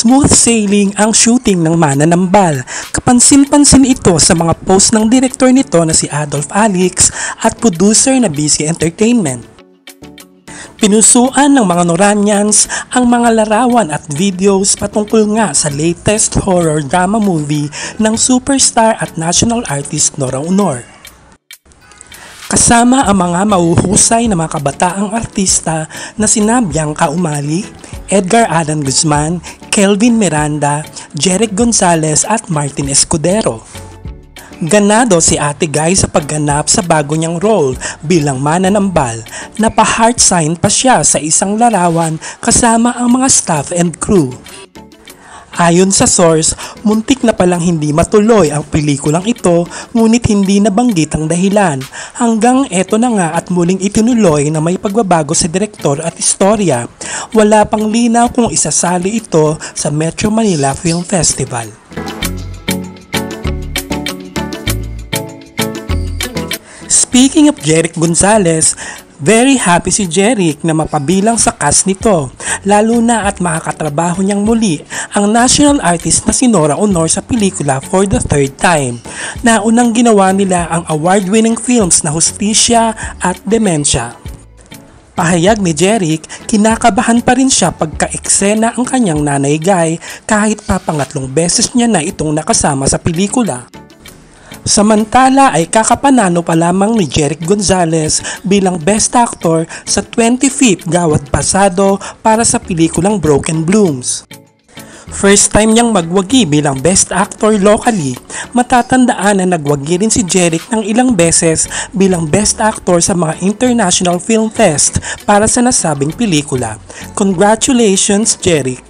Smooth sailing ang shooting ng Mananambal. Kapansin-pansin ito sa mga post ng direktor nito na si Adolf Alix at producer na BC Entertainment. Pinusuan ng mga Noranians ang mga larawan at videos patungkol nga sa latest horror drama movie ng superstar at national artist Nora Aunor. Kasama ang mga mahuhusay na mga kabataang artista na sina Bianca Umali, Edgar Allan Guzman, Kelvin Miranda, Jeric Gonzalez at Martin Escudero. Ganado si Ate Guy sa pagganap sa bago niyang role bilang Mananambal. Napa-heart sign pa siya sa isang larawan kasama ang mga staff and crew. Ayon sa source, muntik na palang hindi matuloy ang pelikulang ito ngunit hindi nabanggit ang dahilan. Hanggang eto na nga at muling itinuloy na may pagbabago sa direktor at istorya. Wala pang linaw kung isasali ito sa Metro Manila Film Festival. Speaking of Jeric Gonzalez, very happy si Jeric na mapabilang sa cast nito, lalo na at makakatrabaho niyang muli ang national artist na si Nora Aunor sa pelikula for the third time. Naunang ginawa nila ang award-winning films na Hustisya at Dementia. Pahayag ni Jeric, kinakabahan pa rin siya pagka-eksena ang kanyang nanay Guy kahit pa pangatlong beses niya na itong nakasama sa pelikula. Samantala ay kakapanalo pa lamang ni Jeric Gonzalez bilang Best Actor sa 25th Gawad Pasado para sa pelikulang Broken Blooms. First time niyang magwagi bilang Best Actor locally. Matatandaan na nagwagi rin si Jeric ng ilang beses bilang Best Actor sa mga International Film Fest para sa nasabing pelikula. Congratulations, Jeric!